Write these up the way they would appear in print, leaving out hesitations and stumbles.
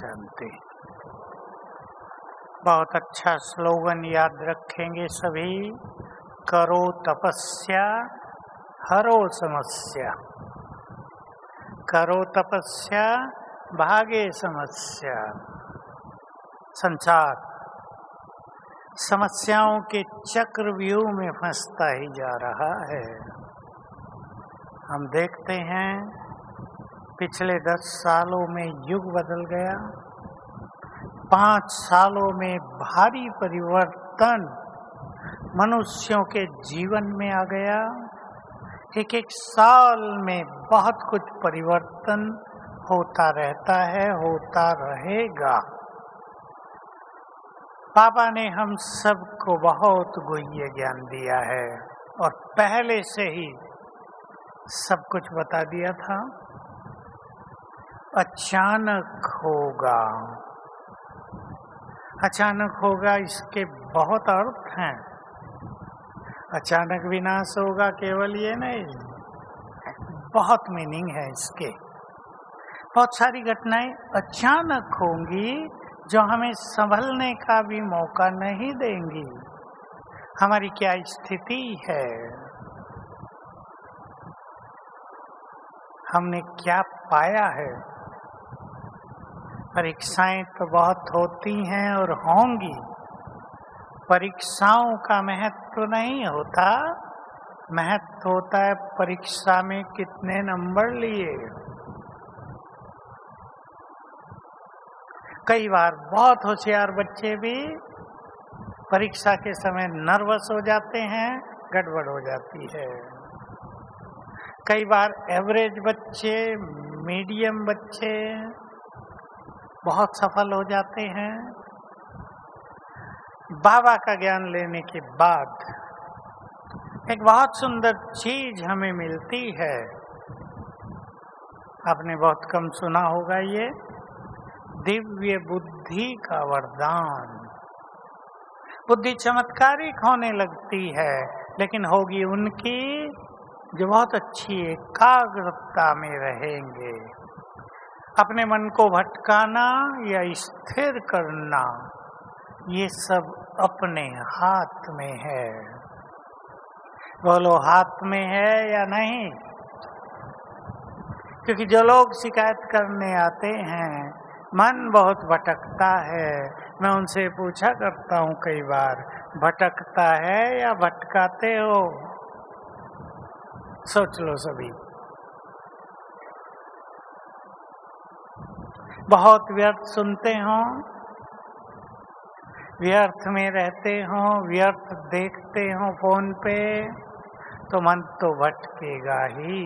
शांति। बहुत अच्छा स्लोगन याद रखेंगे सभी। करो तपस्या, हरो समस्या। करो तपस्या, भागे समस्या। संसार समस्याओं के चक्रव्यूह में फंसता ही जा रहा है। हम देखते हैं पिछले 10 सालों में युग बदल गया। 5 सालों में भारी परिवर्तन मनुष्यों के जीवन में आ गया। एक साल में बहुत कुछ परिवर्तन होता रहता है, होता रहेगा। पापा ने हम सबको बहुत गुह्य ज्ञान दिया है और पहले से ही सब कुछ बता दिया था। अचानक होगा, अचानक होगा, इसके बहुत अर्थ हैं। अचानक विनाश होगा केवल ये नहीं, बहुत मीनिंग है इसके। बहुत सारी घटनाएं अचानक होंगी जो हमें संभलने का भी मौका नहीं देंगी। हमारी क्या स्थिति है, हमने क्या पाया है। परीक्षाएं तो बहुत होती हैं और होंगी। परीक्षाओं का महत्व नहीं होता, महत्व होता है परीक्षा में कितने नंबर लिए। कई बार बहुत होशियार बच्चे भी परीक्षा के समय नर्वस हो जाते हैं, गड़बड़ हो जाती है। कई बार एवरेज बच्चे, मीडियम बच्चे बहुत सफल हो जाते हैं। बाबा का ज्ञान लेने के बाद एक बहुत सुंदर चीज हमें मिलती है। आपने बहुत कम सुना होगा, ये दिव्य बुद्धि का वरदान। बुद्धि चमत्कारिक होने लगती है, लेकिन होगी उनकी जो बहुत अच्छी एकाग्रता में रहेंगे। अपने मन को भटकाना या स्थिर करना, ये सब अपने हाथ में है। बोलो, हाथ में है या नहीं? क्योंकि जो लोग शिकायत करने आते हैं, मन बहुत भटकता है। मैं उनसे पूछा करता हूँ कई बार, भटकता है या भटकाते हो? सोच लो सभी। बहुत व्यर्थ सुनते हो, व्यर्थ में रहते हो, व्यर्थ देखते हो फोन पे, तो मन तो भटकेगा ही।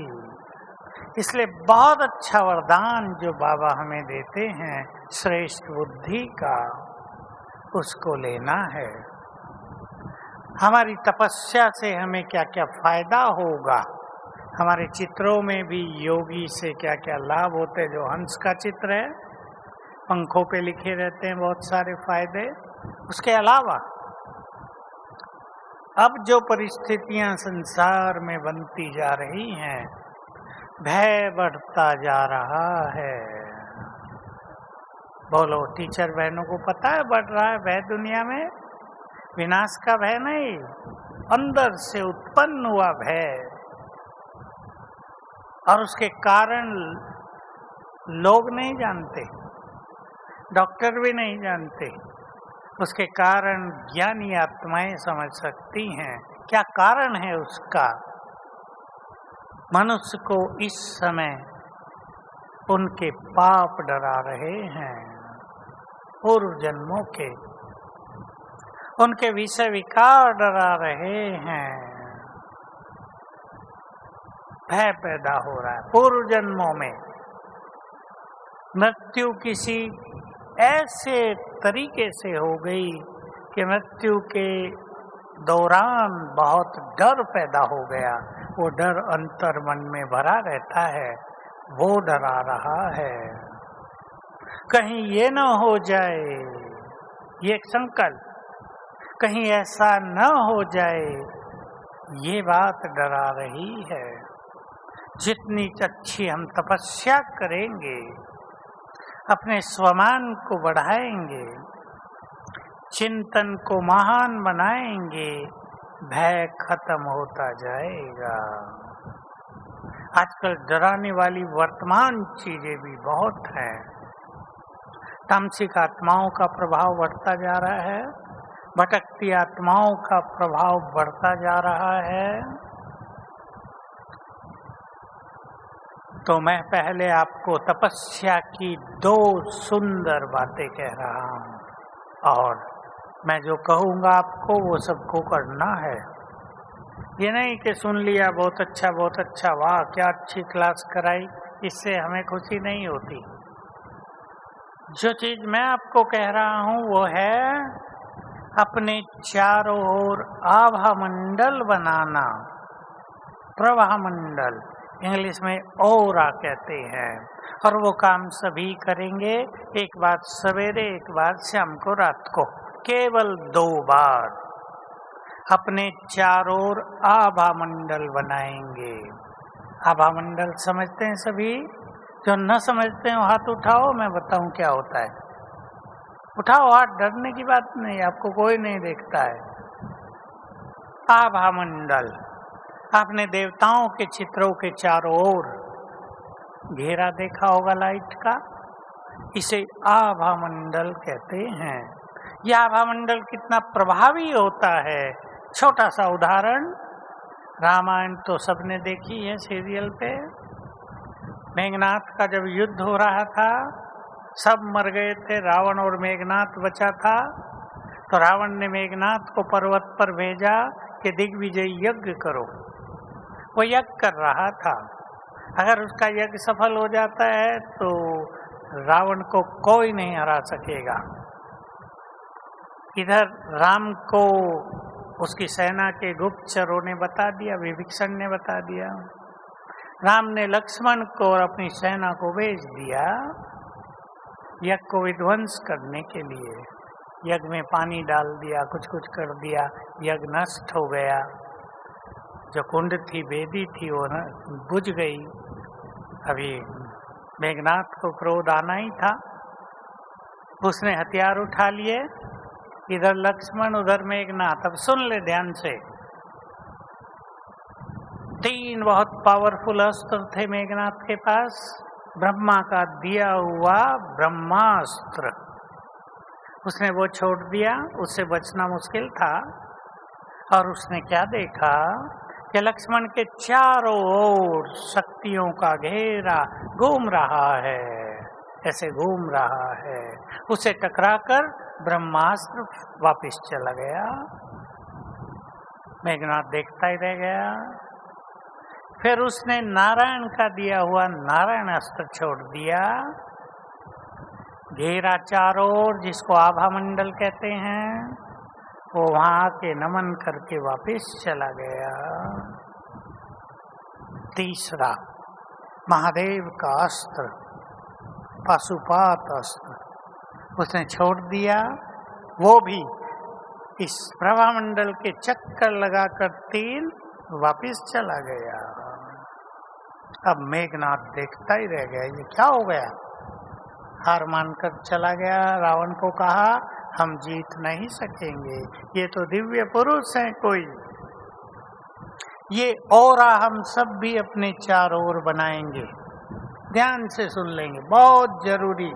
इसलिए बहुत अच्छा वरदान जो बाबा हमें देते हैं श्रेष्ठ बुद्धि का, उसको लेना है। हमारी तपस्या से हमें क्या क्या फायदा होगा। हमारे चित्रों में भी योगी से क्या क्या लाभ होते हैं। जो हंस का चित्र है, पंखों पे लिखे रहते हैं बहुत सारे फायदे। उसके अलावा अब जो परिस्थितियां संसार में बनती जा रही हैं, भय बढ़ता जा रहा है। बोलो, टीचर बहनों को पता है बढ़ रहा है भय दुनिया में। विनाश का भय नहीं, अंदर से उत्पन्न हुआ भय, और उसके कारण लोग नहीं जानते, डॉक्टर भी नहीं जानते। उसके कारण ज्ञानी आत्माएं समझ सकती हैं क्या कारण है उसका। मनुष्य को इस समय उनके पाप डरा रहे हैं, पूर्व जन्मों के, उनके विषय विकार डरा रहे हैं। भय पैदा हो रहा है पूर्व जन्मों में। मृत्यु किसी ऐसे तरीके से हो गई कि मृत्यु के दौरान बहुत डर पैदा हो गया। वो डर अंतर मन में भरा रहता है, वो डरा रहा है। कहीं ये न हो जाए, ये एक संकल्प, कहीं ऐसा न हो जाए, ये बात डरा रही है। जितनी अच्छी हम तपस्या करेंगे, अपने स्वमान को बढ़ाएंगे, चिंतन को महान बनाएंगे, भय खत्म होता जाएगा। आजकल डराने वाली वर्तमान चीजें भी बहुत हैं। तामसिक आत्माओं का प्रभाव बढ़ता जा रहा है, भटकती आत्माओं का प्रभाव बढ़ता जा रहा है। तो मैं पहले आपको तपस्या की 2 सुंदर बातें कह रहा हूँ, और मैं जो कहूँगा आपको वो सबको करना है। ये नहीं कि सुन लिया बहुत अच्छा, वाह क्या अच्छी क्लास कराई, इससे हमें खुशी नहीं होती। जो चीज मैं आपको कह रहा हूँ वो है अपने चारों ओर आभा मंडल बनाना, प्रभा मंडल, इंग्लिश में ओरा कहते हैं। और वो काम सभी करेंगे, एक बार सवेरे, एक बार शाम को, रात को, केवल 2 बार अपने चारों ओर आभा मंडल बनाएंगे। आभा मंडल समझते हैं सभी? जो न समझते हैं हाथ उठाओ, मैं बताऊं क्या होता है। उठाओ हाथ, डरने की बात नहीं, आपको कोई नहीं देखता है। आभा मंडल, आपने देवताओं के चित्रों के चारों ओर घेरा देखा होगा लाइट का, इसे आभा मंडल कहते हैं। यह आभा मंडल कितना प्रभावी होता है, छोटा सा उदाहरण, रामायण तो सबने देखी है सीरियल पे। मेघनाथ का जब युद्ध हो रहा था, सब मर गए थे, रावण और मेघनाथ बचा था। तो रावण ने मेघनाथ को पर्वत पर भेजा कि दिग्विजय यज्ञ करो। वो यज्ञ कर रहा था। अगर उसका यज्ञ सफल हो जाता है तो रावण को कोई नहीं हरा सकेगा। इधर राम को उसकी सेना के गुप्तचरों ने बता दिया, विभीषण ने बता दिया। राम ने लक्ष्मण को और अपनी सेना को भेज दिया यज्ञ को विध्वंस करने के लिए। यज्ञ में पानी डाल दिया, कुछ कुछ कर दिया, यज्ञ नष्ट हो गया। जो कुंड थी, वेदी थी, वो बुझ गई। अभी मेघनाथ को क्रोध आना ही था, उसने हथियार उठा लिए, इधर लक्ष्मण उधर मेघनाथ। अब सुन ले ध्यान से, 3 बहुत पावरफुल अस्त्र थे मेघनाथ के पास। ब्रह्मा का दिया हुआ ब्रह्मास्त्र, उसने वो छोड़ दिया, उससे बचना मुश्किल था। और उसने क्या देखा कि लक्ष्मण के चारों ओर शक्तियों का घेरा घूम रहा है, ऐसे घूम रहा है। उसे टकराकर ब्रह्मास्त्र वापस चला गया। मेघनाथ देखता ही रह गया। फिर उसने नारायण का दिया हुआ नारायण अस्त्र छोड़ दिया, घेरा चारों ओर, जिसको आभा मंडल कहते हैं। वो वहां के नमन करके वापस चला गया। तीसरा, महादेव का अस्त्र, पाशुपात अस्त्र, उसने छोड़ दिया। वो भी इस प्रभा मंडल के चक्कर लगाकर 3 वापस चला गया। अब मेघनाथ देखता ही रह गया, ये क्या हो गया। हार मानकर चला गया। रावण को कहा, हम जीत नहीं सकेंगे, ये तो दिव्य पुरुष हैं कोई। ये औरा हम सब भी अपने चारों ओर बनाएंगे। ध्यान से सुन लेंगे, बहुत जरूरी।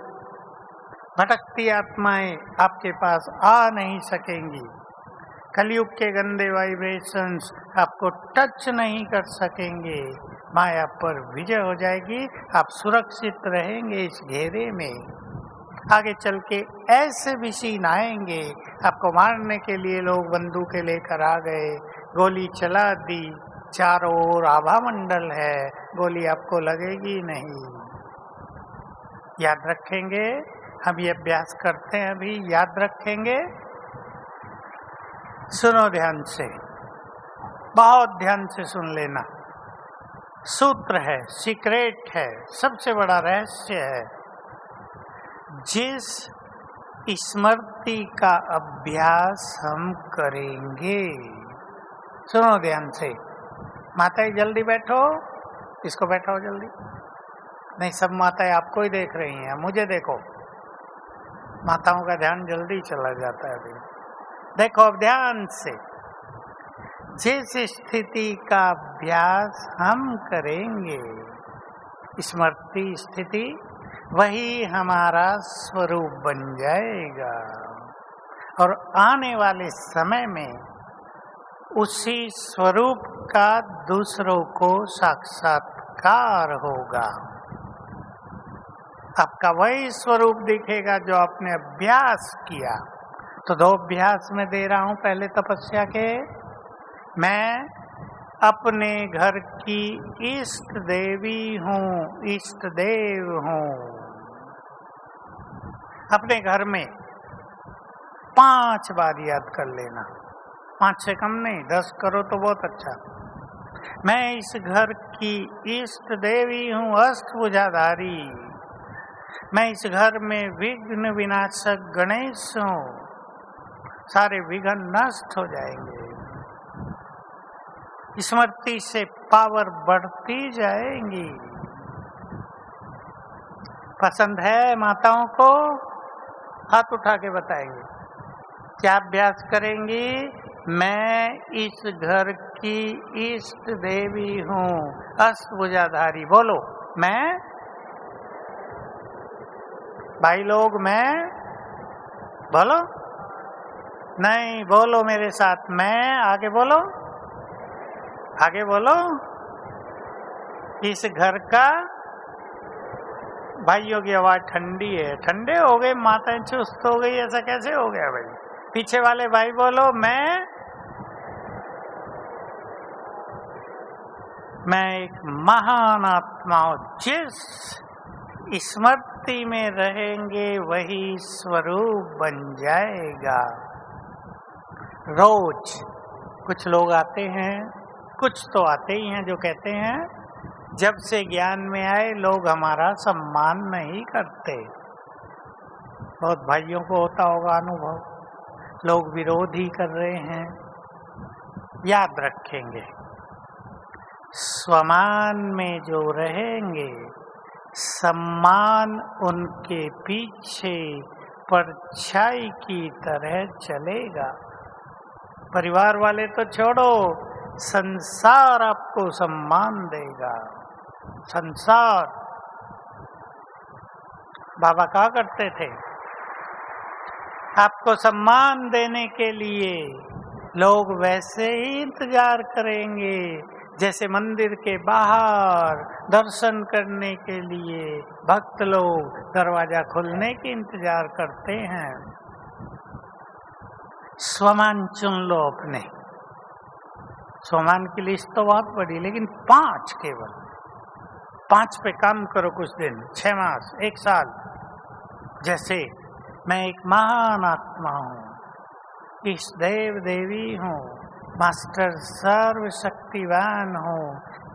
भटकती आत्माएं आपके पास आ नहीं सकेंगी। कलयुग के गंदे वाइब्रेशंस आपको टच नहीं कर सकेंगे। माया पर विजय हो जाएगी, आप सुरक्षित रहेंगे इस घेरे में। आगे चल के ऐसे भी सीन आएंगे, आपको मारने के लिए लोग बंदूकें लेकर आ गए, गोली चला दी, चारों ओर आभा मंडल है, गोली आपको लगेगी नहीं। याद रखेंगे, हम ये अभ्यास करते हैं, अभी याद रखेंगे। सुनो ध्यान से, बहुत ध्यान से सुन लेना। सूत्र है, सीक्रेट है, सबसे बड़ा रहस्य है। जिस स्मृति का अभ्यास हम करेंगे, सुनो ध्यान से। माता जी जल्दी बैठो, इसको बैठाओ जल्दी। नहीं, सब माताएं आपको ही देख रही हैं, मुझे देखो। माताओं का ध्यान जल्दी चला जाता है अभी। देखो अब ध्यान से, जिस स्थिति का अभ्यास हम करेंगे, स्मृति स्थिति, वही हमारा स्वरूप बन जाएगा और आने वाले समय में उसी स्वरूप का दूसरों को साक्षात्कार होगा। आपका वही स्वरूप दिखेगा जो आपने अभ्यास किया। तो 2 अभ्यास में दे रहा हूं। पहले तपस्या के, मैं अपने घर की इष्ट देवी हूँ, इष्ट देव हूँ। अपने घर में 5 बार याद कर लेना, 5 से कम नहीं, 10 करो तो बहुत अच्छा। मैं इस घर की इष्ट देवी हूँ, अष्टभुजाधारी। मैं इस घर में विघ्न विनाशक गणेश हूँ, सारे विघ्न नष्ट हो जाएंगे। स्मृति से पावर बढ़ती जाएंगी। पसंद है माताओं को? हाथ उठा के बताएंगे क्या अभ्यास करेंगी? मैं इस घर की इष्ट देवी हूँ, अष्टभुजाधारी। बोलो मैं। भाई लोग मैं बोलो, नहीं बोलो मेरे साथ, मैं। आगे बोलो, आगे बोलो। इस घर का, भाइयों की आवाज ठंडी है। ठंडे हो गए, माताएं चुस्त हो गई, ऐसा कैसे हो गया भाई? पीछे वाले भाई बोलो मैं एक महान आत्मा हूं। जिस स्मृति में रहेंगे वही स्वरूप बन जाएगा। रोज कुछ लोग आते हैं, कुछ तो आते ही हैं जो कहते हैं जब से ज्ञान में आए लोग हमारा सम्मान नहीं करते। बहुत भाइयों को होता होगा अनुभव, लोग विरोध ही कर रहे हैं। याद रखेंगे, स्वमान में जो रहेंगे सम्मान उनके पीछे परछाई की तरह चलेगा। परिवार वाले तो छोड़ो, संसार आपको सम्मान देगा। संसार। बाबा कहा करते थे, आपको सम्मान देने के लिए लोग वैसे ही इंतजार करेंगे जैसे मंदिर के बाहर दर्शन करने के लिए भक्त लोग दरवाजा खुलने के इंतजार करते हैं। स्वमान चुन लो अपने। स्वमान की लिस्ट तो बहुत बड़ी, लेकिन 5 केवल 5 पे काम करो कुछ दिन, 6 मास, 1 साल। जैसे मैं एक महान आत्मा हूँ, इस देव देवी हूँ, मास्टर सर्वशक्तिवान हूँ,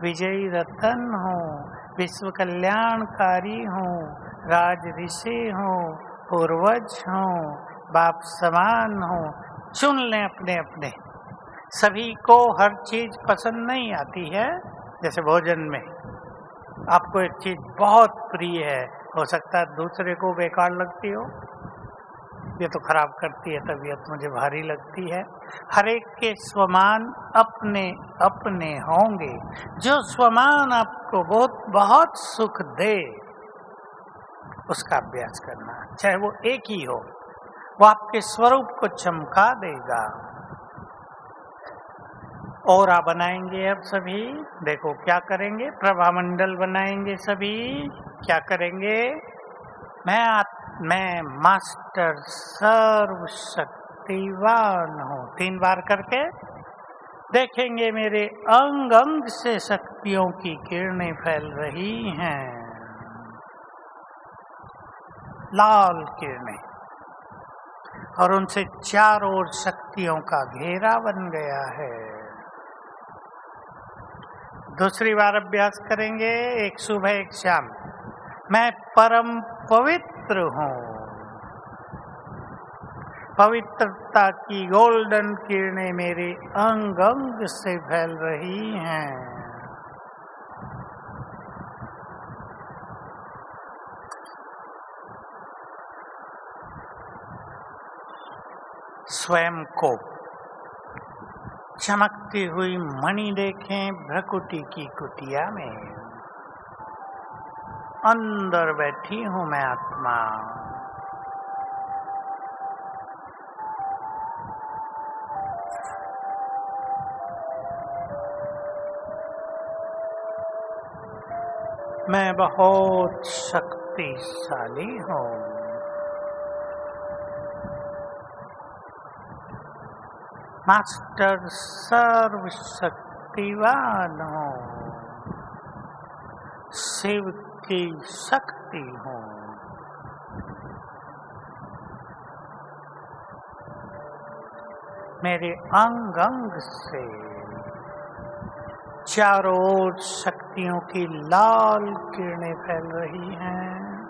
विजयी रतन हूँ, विश्व कल्याणकारी हूँ, राज ऋषि हूँ, पूर्वज हूँ, बाप समान हूँ। चुन लें अपने अपने। सभी को हर चीज पसंद नहीं आती है। जैसे भोजन में आपको एक चीज बहुत प्रिय है, हो सकता है दूसरे को बेकार लगती हो, ये तो खराब करती है तबीयत, मुझे भारी लगती है। हर एक के स्वमान अपने अपने होंगे। जो स्वमान आपको बहुत बहुत सुख दे उसका अभ्यास करना, चाहे वो एक ही हो, वो आपके स्वरूप को चमका देगा। औरा बनाएंगे अब सभी। देखो क्या करेंगे, प्रभामंडल बनाएंगे सभी। क्या करेंगे? मैं मास्टर सर्वशक्तिवान हूँ। 3 बार करके देखेंगे मेरे अंग अंग से शक्तियों की किरणें फैल रही हैं, लाल किरणें, और उनसे चारों ओर शक्तियों का घेरा बन गया है। दूसरी बार अभ्यास करेंगे, एक सुबह एक शाम। मैं परम पवित्र हूँ। पवित्रता की गोल्डन किरणें मेरे अंग अंग से फैल रही हैं। स्वयं को चमकती हुई मणि देखें भ्रकुटी की कुटिया में। अंदर बैठी हूं मैं आत्मा। मैं बहुत शक्तिशाली हूँ। मास्टर सर्वशक्तिवान हूँ। शिव की शक्ति हूँ। मेरे अंग अंग से चारों ओर शक्तियों की लाल किरणें फैल रही हैं।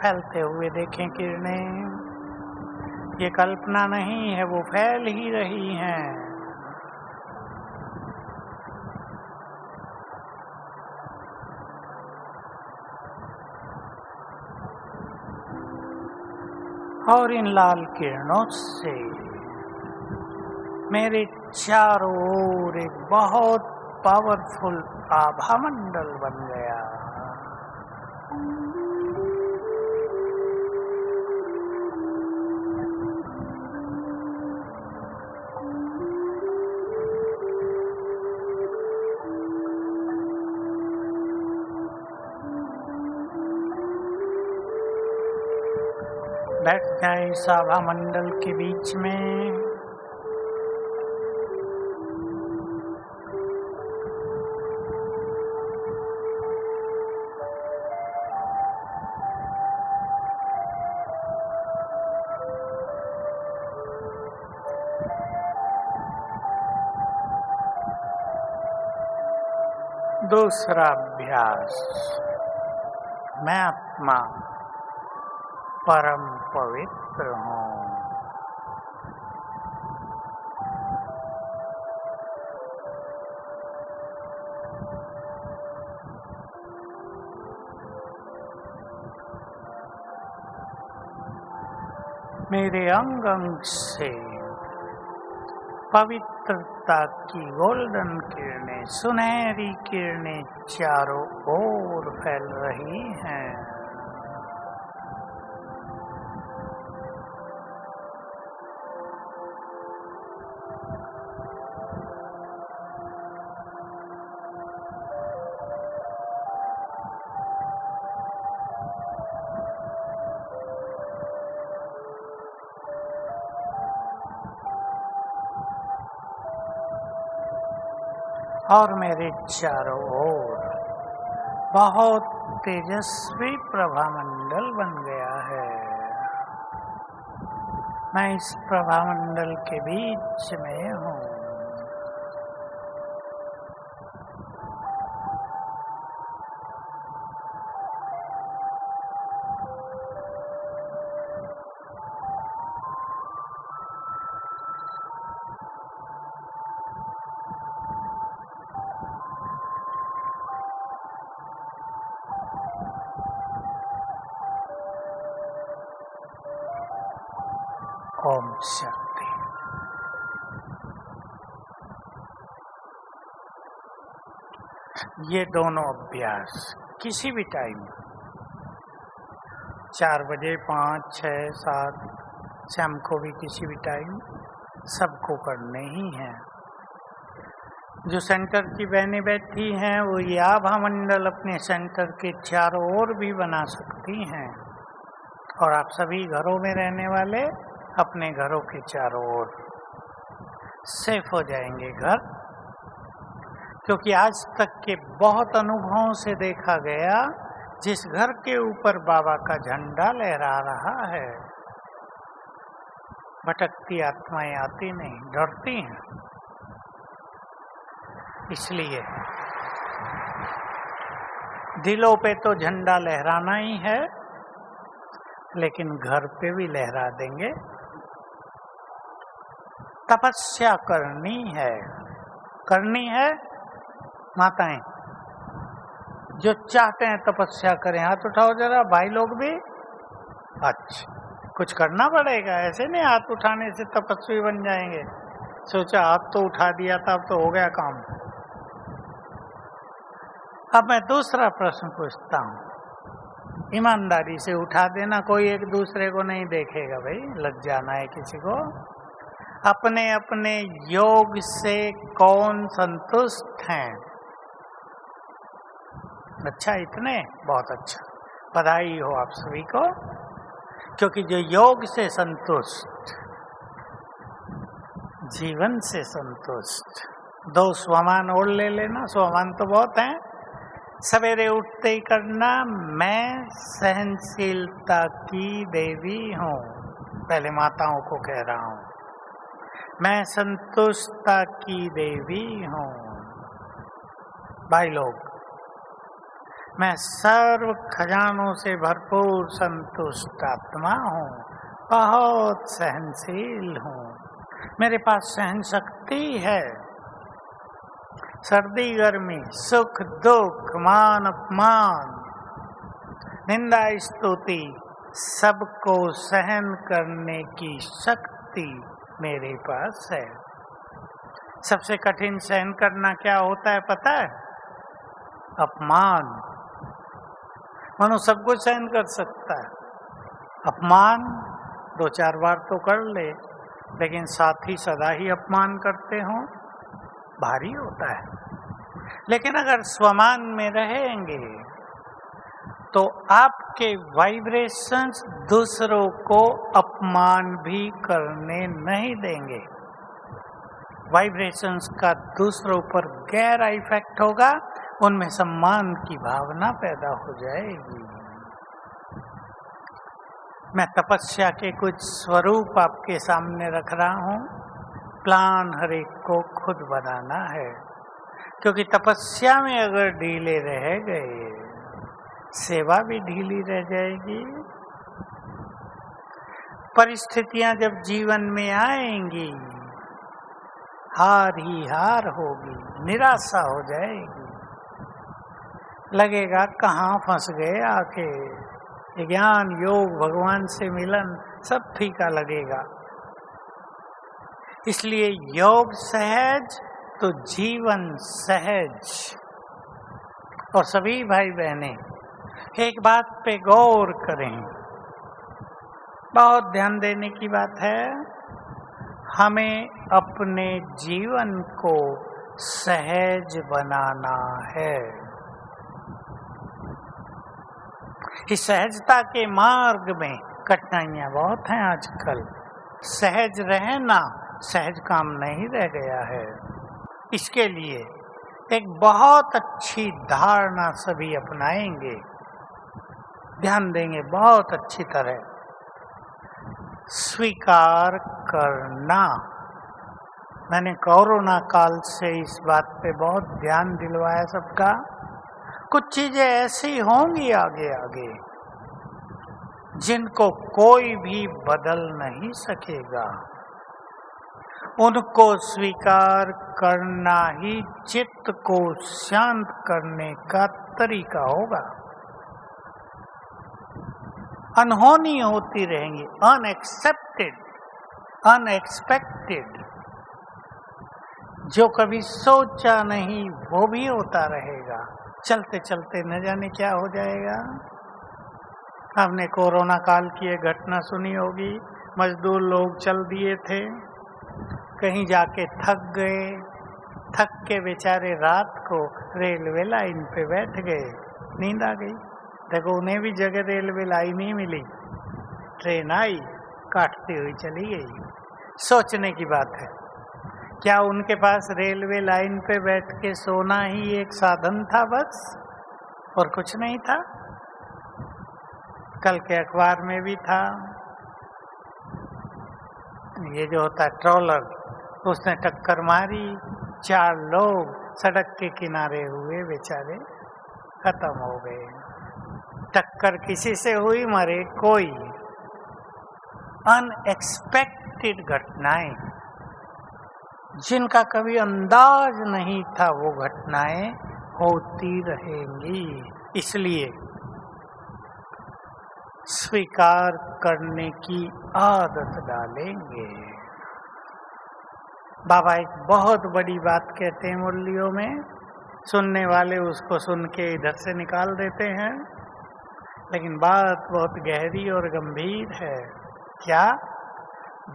फैलते हुए देखें किरणें, ये कल्पना नहीं है, वो फैल ही रही हैं। और इन लाल किरणों से मेरे चारों ओर एक बहुत पावरफुल आभा मंडल बन गया। बैठ जाए इस आभा मंडल के बीच में। दूसरा अभ्यास, मैं आत्मा परम पवित्र हूँ। मेरे अंग अंग से पवित्रता की गोल्डन किरणें, सुनहरी किरणें चारों ओर फैल रही हैं। और मेरे चारों ओर बहुत तेजस्वी प्रभामंडल बन गया है। मैं इस प्रभामंडल के बीच में हूँ। ओम शांति। ये दोनों अभ्यास किसी भी टाइम 4 बजे, 5, 6, 7 शाम को भी किसी भी टाइम सबको करने ही हैं। जो सेंटर की बहनें बैठी हैं वो ये आभा मंडल अपने सेंटर के चारों ओर भी बना सकती हैं। और आप सभी घरों में रहने वाले अपने घरों के चारों ओर सेफ हो जाएंगे घर। क्योंकि आज तक के बहुत अनुभवों से देखा गया, जिस घर के ऊपर बाबा का झंडा लहरा रहा है, भटकती आत्माएं आती नहीं, डरती हैं। इसलिए दिलों पे तो झंडा लहराना ही है, लेकिन घर पे भी लहरा देंगे। तपस्या करनी है माताएं जो चाहते हैं तपस्या करें। हाथ उठाओ जरा भाई लोग भी, अच्छा, कुछ करना पड़ेगा, ऐसे नहीं हाथ उठाने से तपस्वी बन जाएंगे। सोचा हाथ तो उठा दिया था, अब तो हो गया काम। अब मैं दूसरा प्रश्न पूछता हूँ, ईमानदारी से उठा देना, कोई एक दूसरे को नहीं देखेगा भाई, लग जाना है किसी को। अपने अपने योग से कौन संतुष्ट हैं? अच्छा, इतने बहुत अच्छा, बधाई हो आप सभी को। क्योंकि जो योग से संतुष्ट, जीवन से संतुष्ट, 2 स्वमान और ले लेना, स्वमान तो बहुत हैं। सवेरे उठते ही करना, मैं सहनशीलता की देवी हूँ। पहले माताओं को कह रहा हूँ, मैं संतुष्टता की देवी हूँ। भाई लोग, मैं सर्व खजानों से भरपूर संतुष्ट आत्मा हूँ, बहुत सहनशील हूँ, मेरे पास सहन शक्ति है। सर्दी गर्मी, सुख दुख, मान अपमान, निंदा स्तुति, सबको सहन करने की शक्ति मेरे पास है। सबसे कठिन सहन करना क्या होता है पता है? अपमान। मनुष्य सब कुछ सहन कर सकता है, अपमान 2-4 बार तो कर ले, लेकिन साथी सदा ही अपमान करते हो, भारी होता है। लेकिन अगर स्वमान में रहेंगे तो आपके वाइब्रेशंस दूसरों को अपमान भी करने नहीं देंगे। वाइब्रेशंस का दूसरों पर गहरा इफेक्ट होगा, उनमें सम्मान की भावना पैदा हो जाएगी। मैं तपस्या के कुछ स्वरूप आपके सामने रख रहा हूँ। प्लान हर एक को खुद बनाना है, क्योंकि तपस्या में अगर ढीले रह गए, सेवा भी ढीली रह जाएगी। परिस्थितियां जब जीवन में आएंगी, हार ही हार होगी, निराशा हो जाएगी, लगेगा कहाँ फंस गए आके। ज्ञान योग भगवान से मिलन सब फीका लगेगा। इसलिए योग सहज तो जीवन सहज। और सभी भाई बहनें एक बात पे गौर करें, बहुत ध्यान देने की बात है। हमें अपने जीवन को सहज बनाना है। इस सहजता के मार्ग में कठिनाइयां बहुत हैं आजकल। सहज रहना सहज काम नहीं रह गया है। इसके लिए एक बहुत अच्छी धारणा सभी अपनाएंगे, ध्यान देंगे बहुत अच्छी तरह। स्वीकार करना। मैंने कोरोना काल से इस बात पे बहुत ध्यान दिलवाया सबका। कुछ चीजें ऐसी होंगी आगे आगे जिनको कोई भी बदल नहीं सकेगा। उनको स्वीकार करना ही चित्त को शांत करने का तरीका होगा। अनहोनी होती रहेंगी, अनएक्सेप्टेड, अनएक्सपेक्टेड, जो कभी सोचा नहीं वो भी होता रहेगा। चलते चलते न जाने क्या हो जाएगा। आपने कोरोना काल की एक घटना सुनी होगी। मजदूर लोग चल दिए थे, कहीं जाके थक गए, थक के बेचारे रात को रेलवे लाइन पे बैठ गए, नींद आ गई। देखो उन्हें भी जगह रेलवे लाइन ही मिली, ट्रेन आई काटती हुई चली गई। सोचने की बात है, क्या उनके पास रेलवे लाइन पे बैठ के सोना ही एक साधन था बस, और कुछ नहीं था? कल के अखबार में भी था, ये जो होता है ट्रॉलर, उसने टक्कर मारी, 4 लोग सड़क के किनारे हुए, बेचारे खत्म हो गए। टक्कर किसी से हुई, मरे कोई। अनएक्सपेक्टेड घटनाएं, जिनका कभी अंदाज नहीं था, वो घटनाएं होती रहेंगी। इसलिए स्वीकार करने की आदत डालेंगे। बाबा एक बहुत बड़ी बात कहते हैं मुरलियों में, सुनने वाले उसको सुन के इधर से निकाल देते हैं, लेकिन बात बहुत गहरी और गंभीर है। क्या?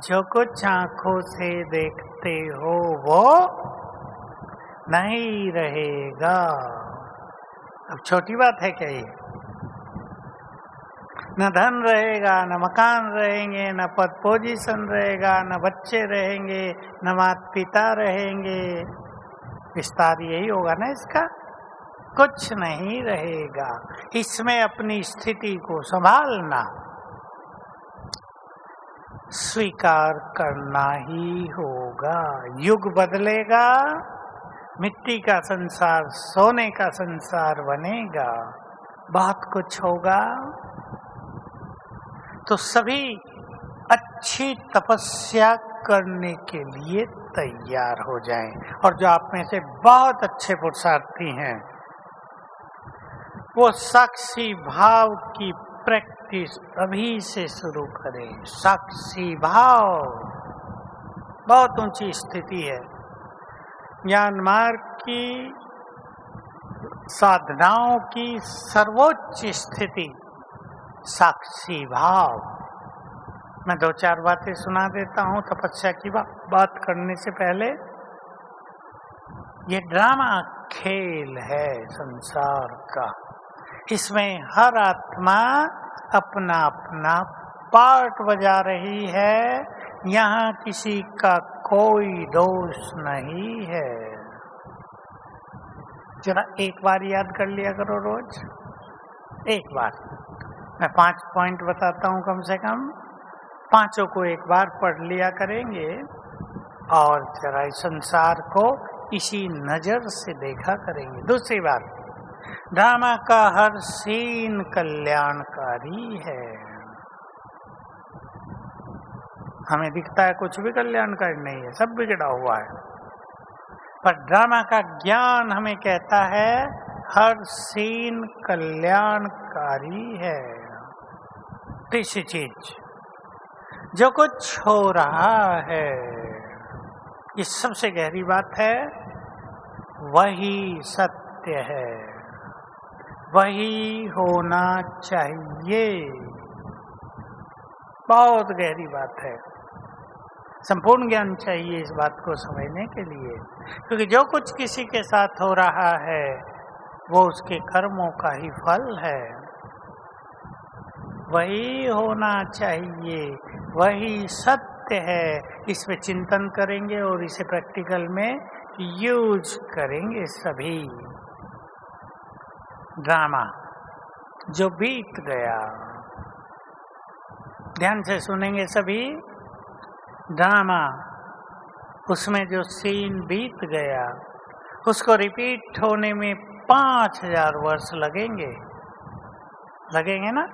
जो कुछ आंखों से देखते हो वो नहीं रहेगा। अब छोटी बात है क्या ये? न धन रहेगा, न मकान रहेंगे, न पद पोजीशन रहेगा, न बच्चे रहेंगे, न माता पिता रहेंगे। विस्तार यही होगा ना इसका, कुछ नहीं रहेगा। इसमें अपनी स्थिति को संभालना, स्वीकार करना ही होगा। युग बदलेगा, मिट्टी का संसार सोने का संसार बनेगा, बहुत कुछ होगा। तो सभी अच्छी तपस्या करने के लिए तैयार हो जाएं। और जो आप में से बहुत अच्छे पुरुषार्थी हैं, वो साक्षी भाव की प्रैक्टिस अभी से शुरू करें। साक्षी भाव बहुत ऊंची स्थिति है। ज्ञान मार्ग की साधनाओं की सर्वोच्च स्थिति साक्षी भाव। मैं दो चार बातें सुना देता हूँ तपस्या की बात करने से पहले। ये ड्रामा खेल है संसार का, इसमें हर आत्मा अपना अपना पार्ट बजा रही है। यहाँ किसी का कोई दोष नहीं है। जरा एक बार याद कर लिया करो रोज, एक बार। मैं 5 पॉइंट बताता हूँ, कम से कम पांचों को एक बार पढ़ लिया करेंगे और जरा इस संसार को इसी नजर से देखा करेंगे। दूसरी बात, ड्रामा का हर सीन कल्याणकारी है। हमें दिखता है कुछ भी कल्याणकारी नहीं है, सब बिगड़ा हुआ है, पर ड्रामा का ज्ञान हमें कहता है हर सीन कल्याणकारी है। तीसरी चीज, जो कुछ हो रहा है, ये सबसे गहरी बात है, वही सत्य है, वही होना चाहिए। बहुत गहरी बात है, संपूर्ण ज्ञान चाहिए इस बात को समझने के लिए। क्योंकि जो कुछ किसी के साथ हो रहा है वो उसके कर्मों का ही फल है। वही होना चाहिए, वही सत्य है। इस पे चिंतन करेंगे और इसे प्रैक्टिकल में यूज करेंगे सभी। ड्रामा जो बीत गया, ध्यान से सुनेंगे सभी। ड्रामा, उसमें जो सीन बीत गया उसको रिपीट होने में 5000 वर्ष लगेंगे ना।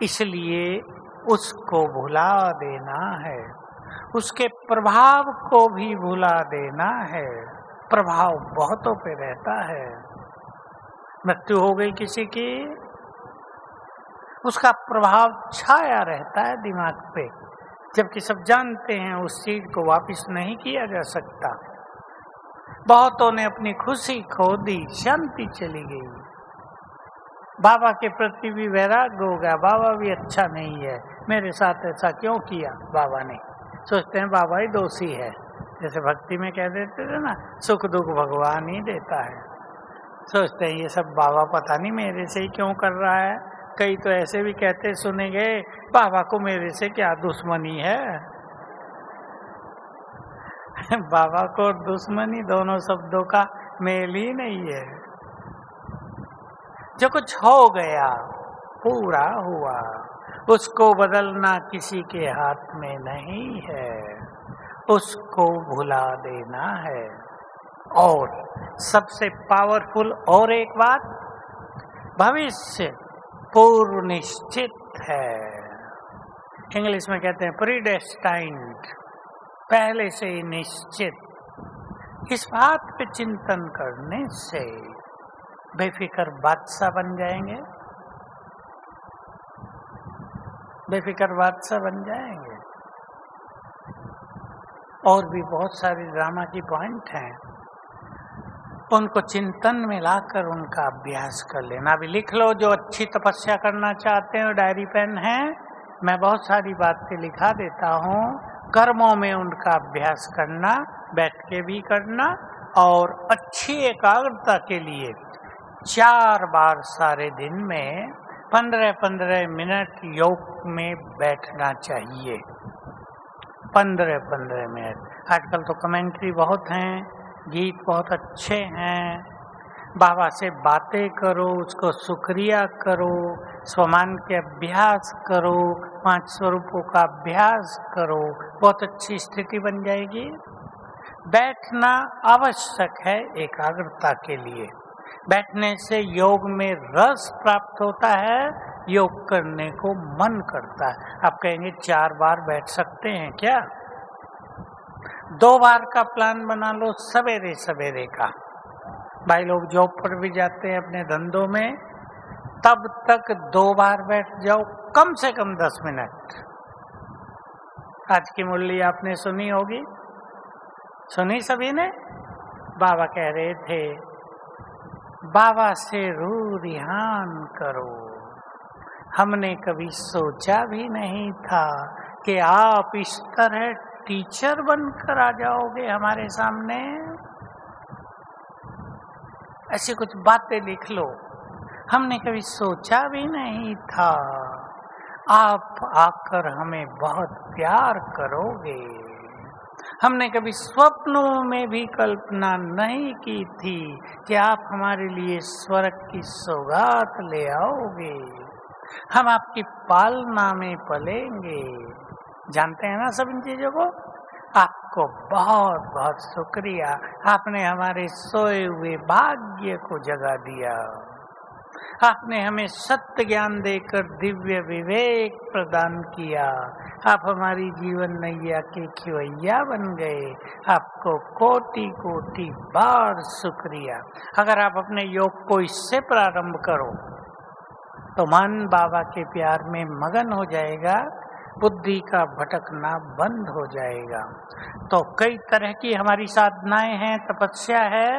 इसलिए उसको भुला देना है, उसके प्रभाव को भी भुला देना है। प्रभाव बहुतों पे रहता है। मृत्यु हो गई किसी की, उसका प्रभाव छाया रहता है दिमाग पे, जबकि सब जानते हैं उस चीज को वापस नहीं किया जा सकता। बहुतों ने अपनी खुशी खो दी, शांति चली गई। बाबा के प्रति भी वैराग्य हो गया, बाबा भी अच्छा नहीं है, मेरे साथ ऐसा क्यों किया बाबा ने। सोचते हैं बाबा ही दोषी है, जैसे भक्ति में कह देते थे ना, सुख दुख भगवान ही देता है। सोचते हैं ये सब बाबा पता नहीं मेरे से ही क्यों कर रहा है। कई तो ऐसे भी कहते सुने गए, बाबा को मेरे से क्या दुश्मनी है। बाबा को दुश्मनी दोनों शब्दों का मेल ही नहीं है। जो कुछ हो गया पूरा हुआ, उसको बदलना किसी के हाथ में नहीं है, उसको भुला देना है। और सबसे पावरफुल और एक बात, भविष्य पूर्व निश्चित है। इंग्लिश में कहते हैं प्रीडेस्टाइन्ड, पहले से ही निश्चित। इस बात पे चिंतन करने से बेफिक्र बादशाह बन जाएंगे। बेफिक्र बादशाह बन जाएंगे। और भी बहुत सारी ड्रामा की पॉइंट हैं, उनको चिंतन में लाकर उनका अभ्यास कर लेना। अभी लिख लो, जो अच्छी तपस्या करना चाहते हो, डायरी पेन है, मैं बहुत सारी बातें लिखा देता हूँ। कर्मों में उनका अभ्यास करना, बैठ के भी करना, और अच्छी एकाग्रता के लिए 4 बार सारे दिन में 15-15 मिनट योग में बैठना चाहिए। 15-15 मिनट। आजकल तो कमेंट्री बहुत हैं, गीत बहुत अच्छे हैं। बाबा से बातें करो, उसको शुक्रिया करो, स्वमान के अभ्यास करो, 5 स्वरूपों का अभ्यास करो, बहुत अच्छी स्थिति बन जाएगी। बैठना आवश्यक है एकाग्रता के लिए। बैठने से योग में रस प्राप्त होता है, योग करने को मन करता है। आप कहेंगे 4 बार बैठ सकते हैं क्या? 2 बार का प्लान बना लो, सवेरे सवेरे का। भाई लोग जॉब पर भी जाते हैं अपने धंधों में, तब तक 2 बार बैठ जाओ, कम से कम 10 मिनट। आज की मुरली आपने सुनी होगी, सुनी सभी ने। बाबा कह रहे थे, बाबा से रूरिहान करो। हमने कभी सोचा भी नहीं था कि आप इस तरह टीचर बनकर आ जाओगे हमारे सामने। ऐसी कुछ बातें लिख लो, हमने कभी सोचा भी नहीं था आप आकर हमें बहुत प्यार करोगे। हमने कभी स्वप्नों में भी कल्पना नहीं की थी कि आप हमारे लिए स्वर्ग की सौगात ले आओगे। हम आपकी पालना में पलेंगे। जानते हैं ना सब इन चीजों को। आपको बहुत बहुत शुक्रिया, आपने हमारे सोए हुए भाग्य को जगा दिया। आपने हमें सत्य ज्ञान देकर दिव्य विवेक प्रदान किया। आप हमारी जीवन नैया के खिवैया बन गए। आपको कोटि कोटि बार शुक्रिया। अगर आप अपने योग को इससे प्रारंभ करो तो मन बाबा के प्यार में मगन हो जाएगा, बुद्धि का भटकना बंद हो जाएगा। तो कई तरह की हमारी साधनाएं हैं, तपस्या है।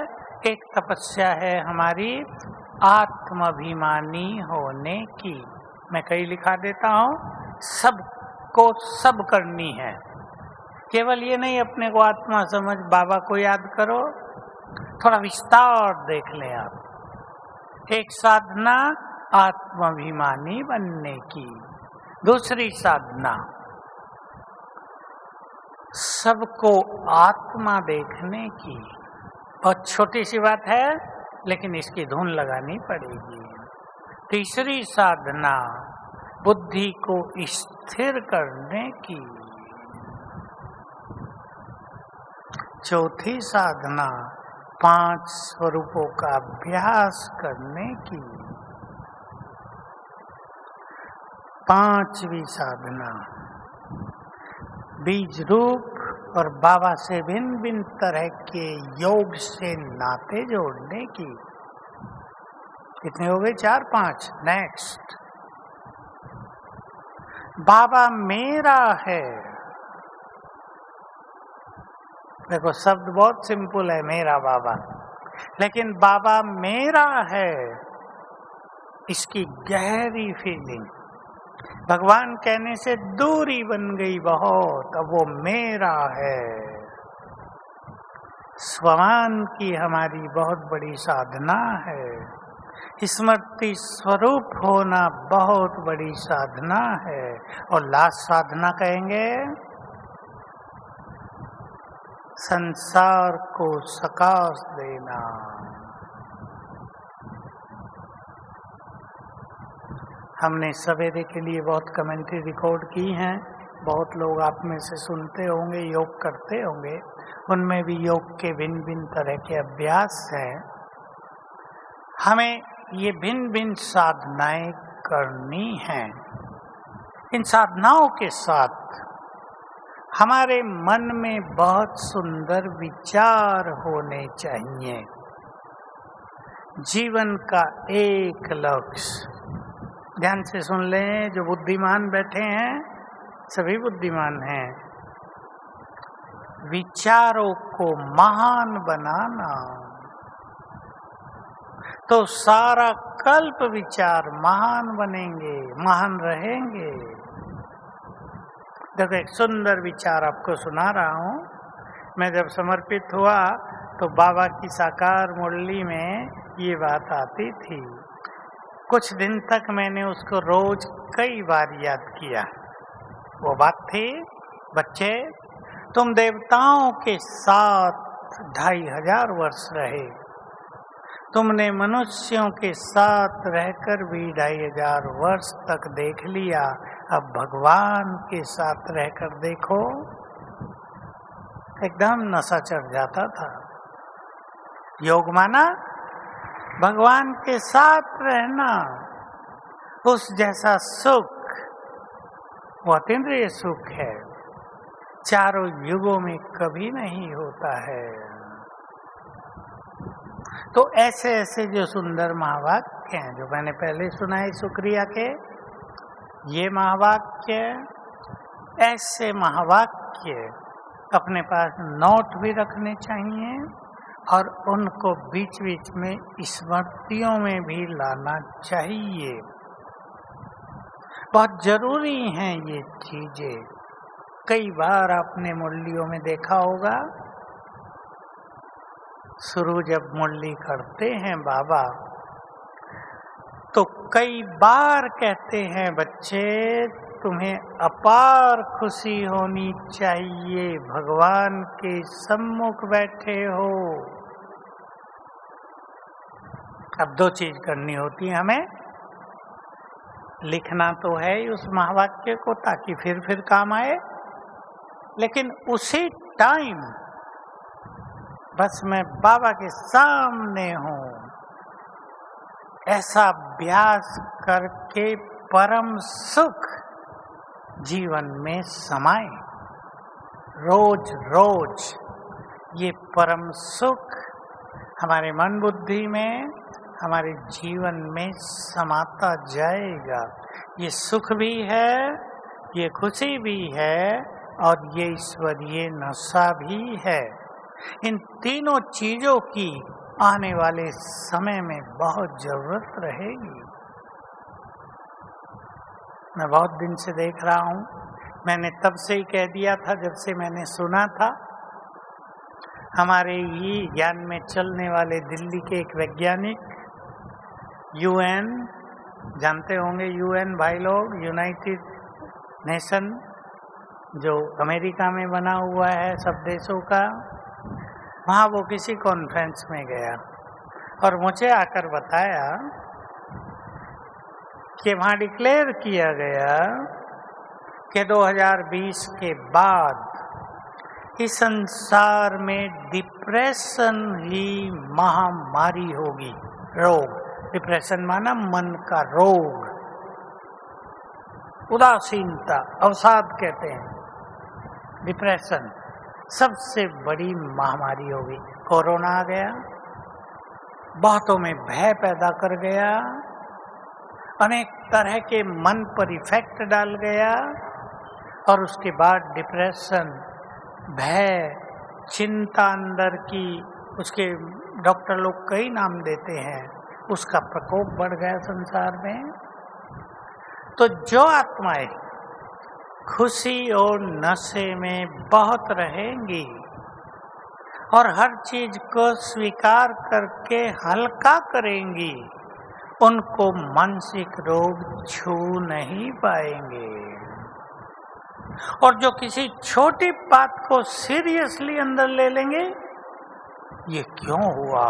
एक तपस्या है हमारी आत्माभिमानी होने की। मैं कई लिखा देता हूँ, सबको सब करनी है। केवल ये नहीं अपने को आत्मा समझ बाबा को याद करो, थोड़ा विस्तार देख लें आप। एक साधना आत्माभिमानी बनने की, दूसरी साधना सबको आत्मा देखने की। बहुत छोटी सी बात है, लेकिन इसकी धुन लगानी पड़ेगी। तीसरी साधना बुद्धि को स्थिर करने की। चौथी साधना 5 स्वरूपों का अभ्यास करने की। 5वीं साधना बीज रूप और बाबा से भिन्न भिन्न तरह के योग से नाते जोड़ने की। कितने हो गए? 4-5। नेक्स्ट, बाबा मेरा है। देखो शब्द बहुत सिंपल है, मेरा बाबा, लेकिन बाबा मेरा है, इसकी गहरी फीलिंग भगवान कहने से दूरी बन गई बहुत। अब वो मेरा है। स्वमान की हमारी बहुत बड़ी साधना है। स्मृति स्वरूप होना बहुत बड़ी साधना है। और लास्ट साधना कहेंगे संसार को सकाश देना। हमने सवेरे के लिए बहुत कमेंट्री रिकॉर्ड की हैं। बहुत लोग आप में से सुनते होंगे, योग करते होंगे। उनमें भी योग के भिन्न भिन्न तरह के अभ्यास हैं। हमें ये भिन्न भिन्न साधनाएं करनी हैं। इन साधनाओं के साथ हमारे मन में बहुत सुंदर विचार होने चाहिए। जीवन का एक लक्ष्य, ध्यान से सुन लें, जो बुद्धिमान बैठे हैं सभी बुद्धिमान हैं। विचारों को महान बनाना, तो सारा कल्प विचार महान बनेंगे, महान रहेंगे। देखो एक सुंदर विचार आपको सुना रहा हूँ। मैं जब समर्पित हुआ तो बाबा की साकार मुरली में ये बात आती थी। कुछ दिन तक मैंने उसको रोज कई बार याद किया। वो बात थी, बच्चे तुम देवताओं के साथ 2500 वर्ष रहे, तुमने मनुष्यों के साथ रहकर भी 2500 वर्ष तक देख लिया, अब भगवान के साथ रहकर देखो। एकदम नशा चढ़ जाता था। योग माना भगवान के साथ रहना, उस जैसा सुख वो अतीन्द्रिय सुख है, चारों युगों में कभी नहीं होता है। तो ऐसे ऐसे जो सुंदर महावाक्य हैं जो मैंने पहले सुनाए शुक्रिया के, ये महावाक्य, ऐसे महावाक्य अपने पास नोट भी रखने चाहिए और उनको बीच बीच में स्मृतियों में भी लाना चाहिए। बहुत जरूरी हैं ये चीजें। कई बार आपने मुरलियों में देखा होगा, शुरू जब मुरली करते हैं बाबा तो कई बार कहते हैं, बच्चे तुम्हें अपार खुशी होनी चाहिए, भगवान के सम्मुख बैठे हो। अब दो चीज करनी होती है हमें, लिखना तो है ही उस महावाक्य को ताकि फिर काम आए, लेकिन उसी टाइम बस मैं बाबा के सामने हूँ, ऐसा अभ्यास करके परम सुख जीवन में समाए। रोज रोज ये परम सुख हमारे मन बुद्धि में, हमारे जीवन में समाता जाएगा। ये सुख भी है, ये खुशी भी है और ये ईश्वरीय नशा भी है। इन तीनों चीजों की आने वाले समय में बहुत जरूरत रहेगी। मैं बहुत दिन से देख रहा हूँ, मैंने तब से ही कह दिया था जब से मैंने सुना था। हमारे ही ज्ञान में चलने वाले दिल्ली के एक वैज्ञानिक, यूएन जानते होंगे, यूएन भाई लोग, यूनाइटेड नेशन जो अमेरिका में बना हुआ है सब देशों का, वहाँ वो किसी कॉन्फ्रेंस में गया और मुझे आकर बताया कि वहाँ डिक्लेयर किया गया कि 2020 के बाद इस संसार में डिप्रेशन ही महामारी होगी। रोग, डिप्रेशन माना मन का रोग, उदासीनता, अवसाद कहते हैं। डिप्रेशन सबसे बड़ी महामारी होगी। कोरोना आ गया, बहुतों में भय पैदा कर गया, अनेक तरह के मन पर इफेक्ट डाल गया और उसके बाद डिप्रेशन, भय, चिंता अंदर की, उसके डॉक्टर लोग कई नाम देते हैं, उसका प्रकोप बढ़ गया संसार में। तो जो आत्माएं खुशी और नशे में बहुत रहेंगी और हर चीज को स्वीकार करके हल्का करेंगी, उनको मानसिक रोग छू नहीं पाएंगे। और जो किसी छोटी बात को सीरियसली अंदर ले लेंगे, ये क्यों हुआ।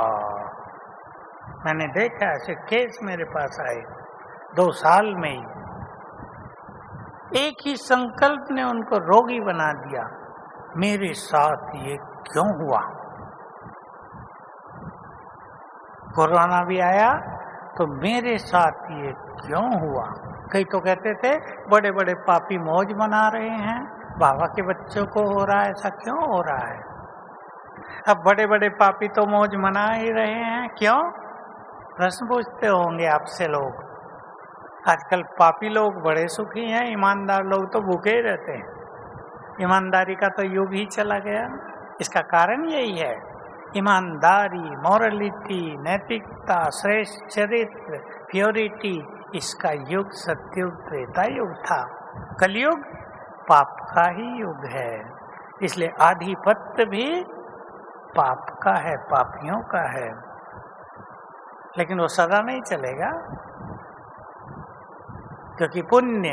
मैंने देखा ऐसे केस मेरे पास आए 2 साल में ही। एक ही संकल्प ने उनको रोगी बना दिया, मेरे साथ ये क्यों हुआ। कोरोना भी आया तो मेरे साथ ये क्यों हुआ। कई तो कहते थे बड़े बड़े पापी मौज मना रहे हैं, बाबा के बच्चों को हो रहा है, ऐसा क्यों हो रहा है। अब बड़े बड़े पापी तो मौज मना ही रहे हैं, क्यों। प्रश्न पूछते होंगे आपसे लोग, आजकल पापी लोग बड़े सुखी हैं, ईमानदार लोग तो भूखे ही रहते हैं। ईमानदारी का तो युग ही चला गया। इसका कारण यही है, ईमानदारी, मॉरलिटी, नैतिकता, श्रेष्ठ चरित्र, प्योरिटी, इसका युग सतयुग त्रेता युग था। कलयुग पाप का ही युग है। इसलिए आधिपत्य भी पाप का है, पापियों का है। लेकिन वो सदा नहीं चलेगा, क्योंकि पुण्य,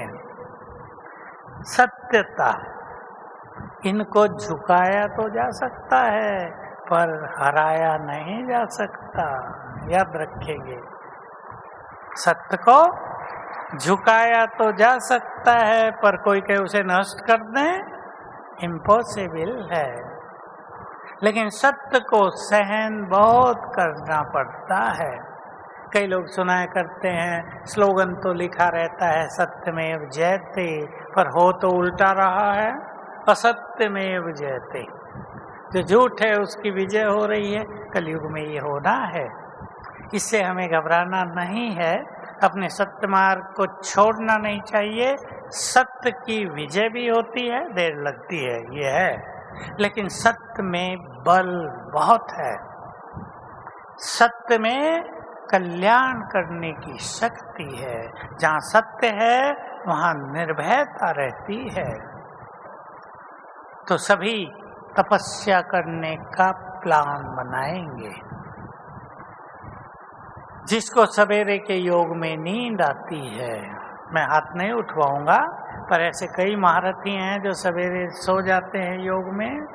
सत्यता, इनको झुकाया तो जा सकता है पर हराया नहीं जा सकता। याद रखेंगे, सत्य को झुकाया तो जा सकता है पर कोई कहे उसे नष्ट कर दे, इम्पॉसिबल है। लेकिन सत्य को सहन बहुत करना पड़ता है। कई लोग सुनाया करते हैं, स्लोगन तो लिखा रहता है सत्यमेव जयते, पर हो तो उल्टा रहा है, असत्यमेव जयते। जो झूठ है उसकी विजय हो रही है। कलयुग में ये होना है। इससे हमें घबराना नहीं है, अपने सत्य मार्ग को छोड़ना नहीं चाहिए। सत्य की विजय भी होती है, देर लगती है, ये है, लेकिन सत्य में बल बहुत है। सत्य में कल्याण करने की शक्ति है। जहाँ सत्य है वहाँ निर्भयता रहती है। तो सभी तपस्या करने का प्लान बनाएंगे। जिसको सवेरे के योग में नींद आती है, मैं हाथ नहीं उठवाऊंगा, पर ऐसे कई महारथी हैं जो सवेरे सो जाते हैं योग में,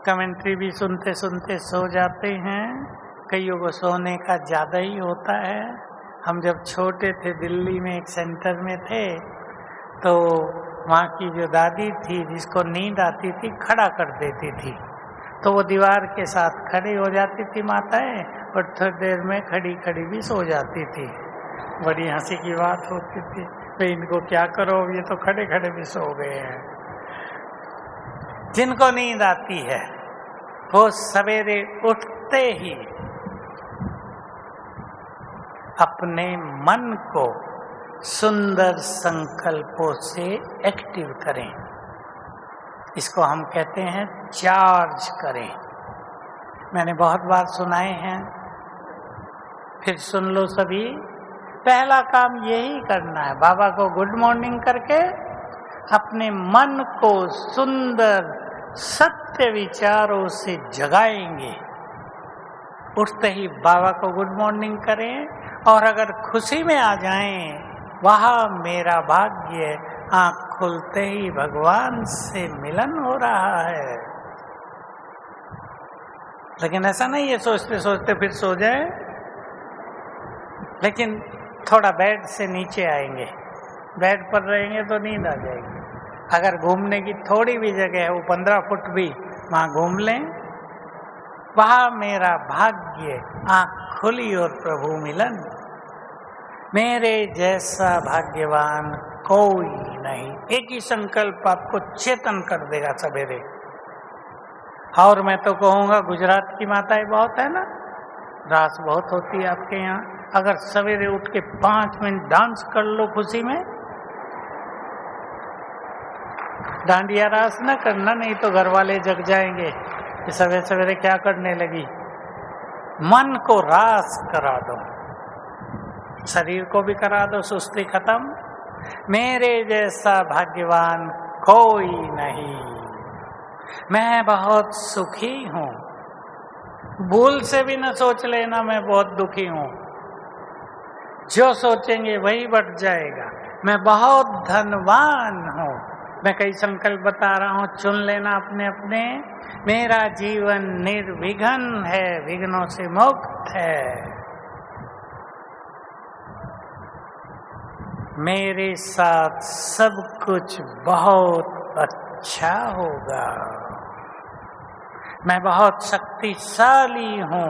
कमेंट्री भी सुनते सुनते सो जाते हैं। कईयों को सोने का ज़्यादा ही होता है। हम जब छोटे थे दिल्ली में एक सेंटर में थे, तो वहाँ की जो दादी थी जिसको नींद आती थी खड़ा कर देती थी, तो वो दीवार के साथ खड़ी हो जाती थी माताएं, और थोड़ी देर में खड़ी खड़ी भी सो जाती थी। बड़ी हंसी की बात होती थी, भाई इनको क्या करो, ये तो खड़े खड़े भी सो गए हैं। जिनको नींद आती है वो सवेरे उठते ही अपने मन को सुंदर संकल्पों से एक्टिव करें। इसको हम कहते हैं चार्ज करें। मैंने बहुत बार सुनाए हैं, फिर सुन लो सभी। पहला काम यही करना है, बाबा को गुड मॉर्निंग करके अपने मन को सुंदर सत्य विचारों से जगाएंगे। उठते ही बाबा को गुड मॉर्निंग करें, और अगर खुशी में आ जाएं, वहाँ मेरा भाग्य, आँख खुलते ही भगवान से मिलन हो रहा है। लेकिन ऐसा नहीं है सोचते सोचते फिर सो जाए, लेकिन थोड़ा बेड से नीचे आएंगे, बेड पर रहेंगे तो नींद आ जाएगी। अगर घूमने की थोड़ी भी जगह है, वो 15 फुट भी वहाँ घूम लें, वहाँ मेरा भाग्य, आँख खुली और प्रभु मिलन। मेरे जैसा भाग्यवान कोई नहीं। एक ही संकल्प आपको चेतन कर देगा सवेरे। और मैं तो कहूँगा गुजरात की माताएं बहुत है ना, रास बहुत होती है आपके यहाँ। अगर सवेरे उठ के 5 मिनट डांस कर लो खुशी में, डांडिया रास ना करना, नहीं तो घर वाले जग जाएंगे कि सवेरे सवेरे क्या करने लगी। मन को रास करा दो, शरीर को भी करा दो, सुस्ती खत्म। मेरे जैसा भाग्यवान कोई नहीं, मैं बहुत सुखी हूँ। भूल से भी न सोच लेना मैं बहुत दुखी हूँ, जो सोचेंगे वही बढ़ जाएगा। मैं बहुत धनवान हूँ। मैं कई संकल्प बता रहा हूँ, चुन लेना अपने अपने। मेरा जीवन निर्विघ्न है, विघ्नों से मुक्त है। मेरे साथ सब कुछ बहुत अच्छा होगा। मैं बहुत शक्तिशाली हूँ,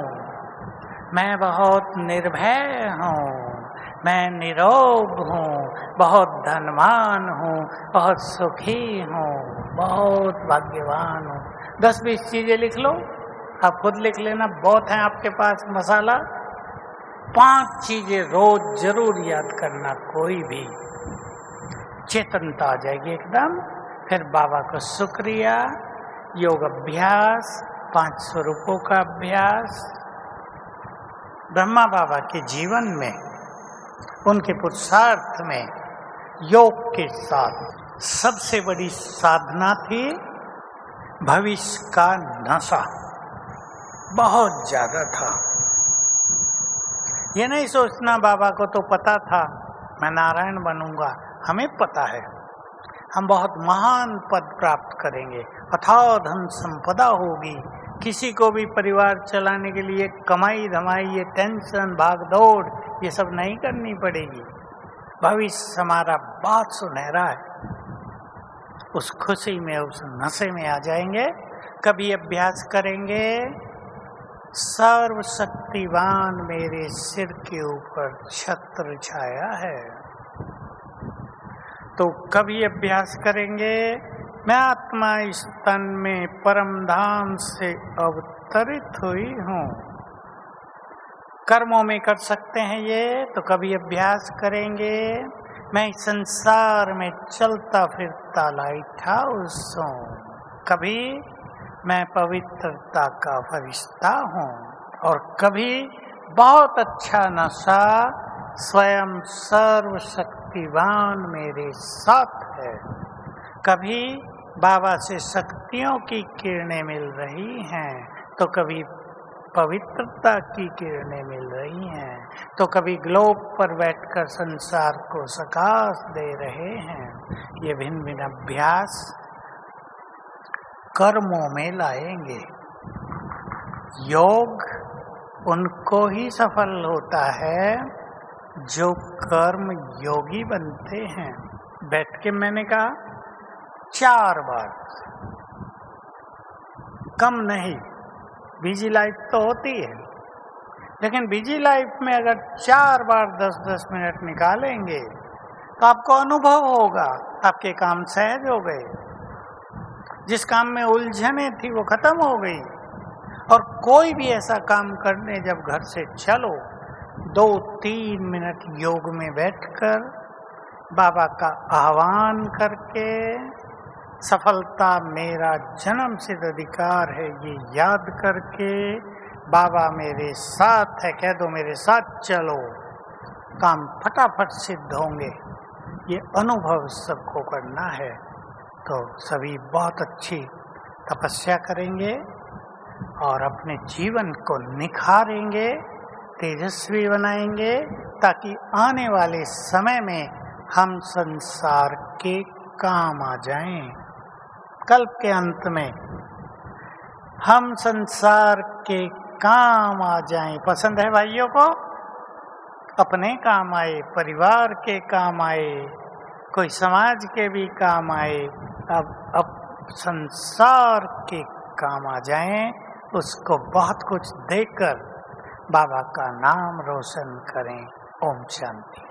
मैं बहुत निर्भय हूँ, मैं निरोग हूँ, बहुत धनवान हूँ, बहुत सुखी हूँ, बहुत भाग्यवान हूँ। 10-20 चीजें लिख लो, आप खुद लिख लेना, बहुत है आपके पास मसाला। 5 चीजें रोज जरूर याद करना, कोई भी चेतनता आ जाएगी एकदम। फिर बाबा को शुक्रिया, योग अभ्यास, 5 स्वरूपों का अभ्यास। ब्रह्मा बाबा के जीवन में, उनके पुरुषार्थ में योग के साथ सबसे बड़ी साधना थी भविष्य का नशा, बहुत ज्यादा था। ये नहीं सोचना बाबा को तो पता था मैं नारायण बनूंगा, हमें पता है हम बहुत महान पद प्राप्त करेंगे, अथाह धन संपदा होगी, किसी को भी परिवार चलाने के लिए कमाई धमाई, ये टेंशन भाग दौड़ ये सब नहीं करनी पड़ेगी, भविष्य हमारा बहुत सुनहरा है। उस खुशी में, उस नशे में आ जाएंगे। कभी अभ्यास करेंगे, सर्वशक्तिवान मेरे सिर के ऊपर छत्र छाया है, तो कभी अभ्यास करेंगे मैं आत्मा इस तन में परम धाम से अवतरित हुई हूँ। कर्मों में कर सकते हैं ये, तो कभी अभ्यास करेंगे मैं संसार में चलता फिरता लाइट हाउस हूँ, कभी मैं पवित्रता का फरिश्ता हूँ, और कभी बहुत अच्छा नशा स्वयं सर्वशक्तिवान मेरे साथ है। कभी बाबा से शक्तियों की किरणें मिल रही हैं, तो कभी पवित्रता की किरणें मिल रही हैं, तो कभी ग्लोब पर बैठकर संसार को सकाश दे रहे हैं। ये भिन्न भिन्न अभ्यास कर्मों में लाएंगे। योग उनको ही सफल होता है जो कर्म योगी बनते हैं। बैठ के मैंने कहा 4 बार, कम नहीं। बिजी लाइफ तो होती है, लेकिन बिजी लाइफ में अगर 4 बार 10-10 मिनट निकालेंगे तो आपको अनुभव होगा, आपके काम सहज हो गए, जिस काम में उलझने थी वो खत्म हो गई। और कोई भी ऐसा काम करने जब घर से चलो, 2-3 मिनट योग में बैठकर बाबा का आह्वान करके, सफलता मेरा जन्म सिद्ध अधिकार है ये याद करके, बाबा मेरे साथ है कह दो, मेरे साथ चलो, काम फटाफट सिद्ध होंगे। ये अनुभव सबको करना है। तो सभी बहुत अच्छी तपस्या करेंगे और अपने जीवन को निखारेंगे, तेजस्वी बनाएंगे, ताकि आने वाले समय में हम संसार के काम आ जाएं। कल्प के अंत में हम संसार के काम आ जाएं। पसंद है भाइयों को? अपने काम आए, परिवार के काम आए, कोई समाज के भी काम आए, अब संसार के काम आ जाएं, उसको बहुत कुछ देकर बाबा का नाम रोशन करें। ओम शांति।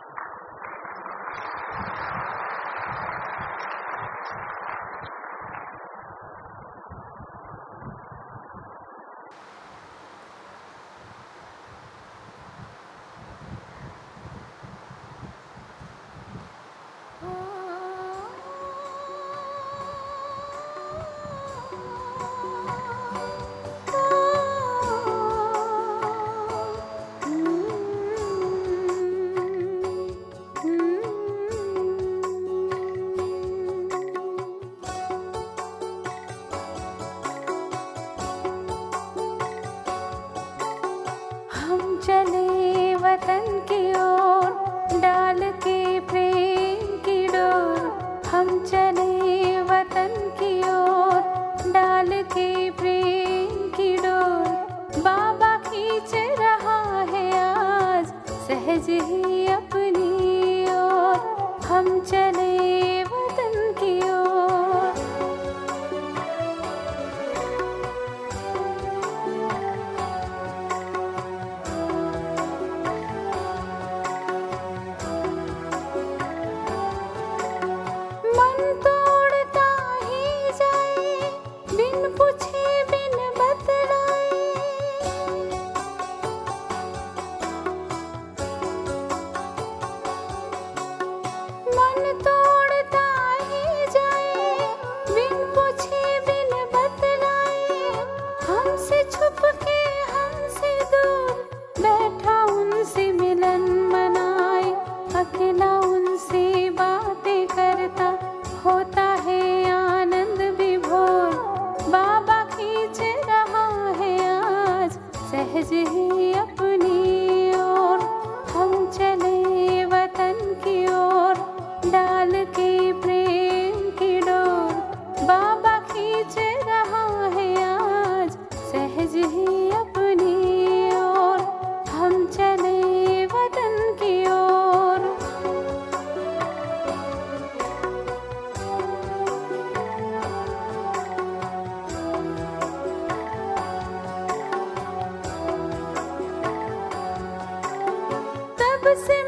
चले वतन की ओर डाल के प्रेम की डोर, हम चले वतन की ओर डाल के प्रेम की डोर। बाबा खींच रहा है आज सहज ही अपनी ओर, हम चले वतन की ओर। सहज ही अपनी ओर हम चले वतन की ओर, डाल के प्रेम की डोर बाबा खींच रहा है आज, सहज ही अपनी ओर हम चले वतन की ओर। तब से